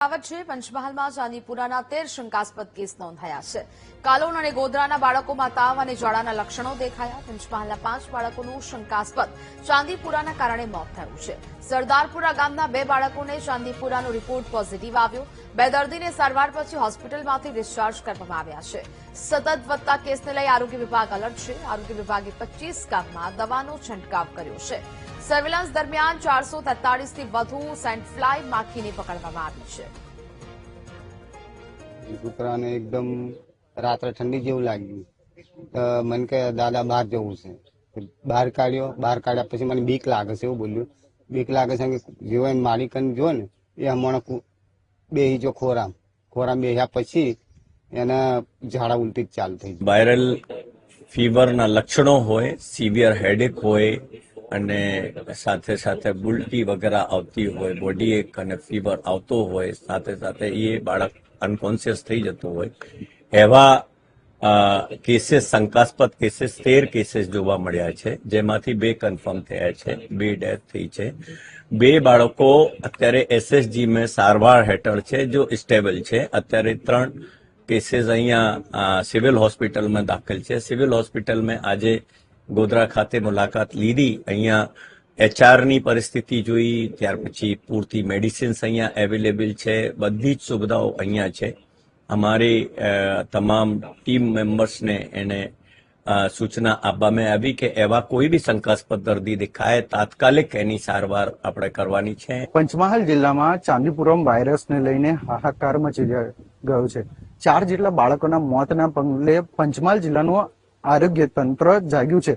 પંચમહાલમાં ચાંદીપુરાના 13 શંકાસ્પદ કેસ નોંધાયા છે. કાલોલ અને ગોધરાના બાળકોમાં તાવ અને ઝાડાના લક્ષણો દેખાયા. પંચમહાલના 5 બાળકોનું શંકાસ્પદ ચાંદીપુરાના કારણે મોત થયું છે. સરદારપુરા ગામના 2 બાળકોને ચાંદીપુરાનો રિપોર્ટ પોઝિટિવ આવ્યો. 2 દર્દીને સારવાર પછી હોસ્પિટલમાંથી ડિસ્ચાર્જ કરવામાં આવ્યા છે. સતત વધતા કેસને લઈ આરોગ્ય વિભાગ એલર્ટ છે. આરોગ્ય વિભાગે 25 ગામમાં દવાનો છંટકાવ કર્યો છે. સર્વેલન્સ દરમિયાન 443 થી વધુ સેન્ડફ્લાય માખીને પકડવામાં આવી છે. કૂતરાને એકદમ રાત્રે ઠંડી જેવું લાગ્યું તો મને કે દાદા બહાર જવું છે. બહાર કાઢ્યા પછી મને બીક લાગે છે એવું બોલ્યું. બીક લાગે છે કે જેવો એને માલિકને જો ને એ હમણાં બેહી જો ખોરામ બેહ્યા પછી એને ઝાડા ઉલટી જ ચાલુ થઈ. વાયરલ ફીવરના લક્ષણો હોય, સિવિયર હેડેક હોય અને સાથે સાથે ઉલટી વગેરે આવતી હોય, બોડી એક અને ફીવર આવતો હોય, સાથે સાથે એ બાળક અનકોન્શિયસ થઈ જતું હોય, એવા કેસીસ, શંકાસ્પદ કેસીસ 13 કેસીસ જોવા મળ્યા છે, જેમાંથી 2 કન્ફર્મ થયા છે, 2 ડેથ થઈ છે. 2 બાળકો અત્યારે એસએસજી में સારવાર હેઠળ છે, જો સ્ટેબલ છે. અત્યારે 3 કેસીસ અહીંયા સિવિલ હોસ્પિટલમાં દાખલ છે. સિવિલ હોસ્પિટલમાં આજે ગોધરા ખાતે મુલાકાત લીધી. અહીંયા એચઆરની પરિસ્થિતિ જોઈ, ત્યાર પછી પૂરતી મેડિસિન્સ અહીંયા અવેલેબલ છે, બધી જ સુવિધાઓ અહીંયા છે. અમારી તમામ ટીમ મેમ્બર્સને એને સૂચના આપવામાં આવી કે એવા કોઈ બી શંકાસ્પદ દર્દી દેખાય તાત્કાલિક એની સારવાર આપણે કરવાની છે. પંચમહાલ જિલ્લામાં ચાંદીપુરમ વાયરસને લઈને હાહાકાર મચી ગયો છે. 4 જેટલા બાળકોના મોતના પગલે પંચમહાલ જિલ્લાનું આરોગ્ય તંત્ર જાગ્યું છે.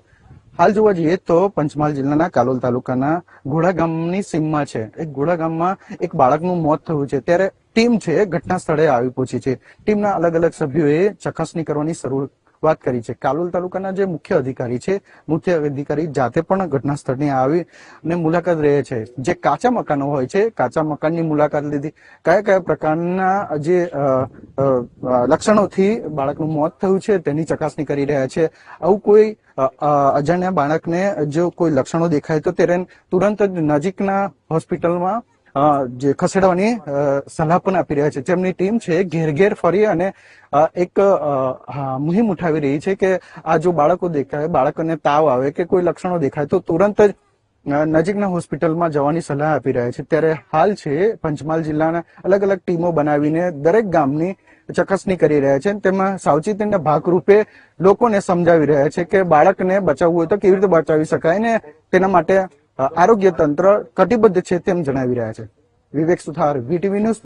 હાલ જોવા જઈએ તો પંચમહાલ જિલ્લાના કાલોલ તાલુકાના ઘોડા ગામની સીમમાં છે. એક ઘોડા ગામમાં એક બાળકનું મોત થયું છે, ત્યારે ટીમ છે ઘટના સ્થળે આવી પહોંચી છે. ટીમના અલગ અલગ સભ્યોએ ચકાસણી કરવાની શરૂઆત કરી છે. કાલોલ તાલુકાના જે મુખ્ય અધિકારી જાતે પણ ઘટના સ્થળે આવી અને મુલાકાત રહે છે. જે કાચા મકાનો હોય છે, કાચા મકાનની મુલાકાત લીધી, કયા પ્રકારના જે લક્ષણોથી બાળકનું મોત થયું છે તેની ચકાસણી કરી રહ્યા છે. આવું કોઈ અજાણ્યા બાળકને જો કોઈ લક્ષણો દેખાય તો તેને તુરંત જ નજીકના હોસ્પિટલમાં જે ખસેડવાની સલાહ પણ આપી રહ્યા છે. તેમની ટીમ છે ઘેર ફરી અને એક મુહિમ ઉઠાવી રહી છે કે આ જો બાળકો દેખાય, બાળકોને તાવ આવે કે કોઈ લક્ષણો દેખાય તો તુરંત જ નજીકના હોસ્પિટલમાં જવાની સલાહ આપી રહ્યા છે. ત્યારે હાલ છે પંચમહાલ જિલ્લાના અલગ અલગ ટીમો બનાવીને દરેક ગામની ચકાસણી કરી રહ્યા છે. તેમાં સાવચેતીના ભાગરૂપે લોકોને સમજાવી રહ્યા છે કે બાળકને બચાવવું હોય તો કેવી રીતે બચાવી શકાય ને તેના માટે આરોગ્ય તંત્ર કટિબદ્ધ છે તેમ જણાવી રહ્યા છે. વિવેક સુથાર, વીટીવી ન્યૂઝ.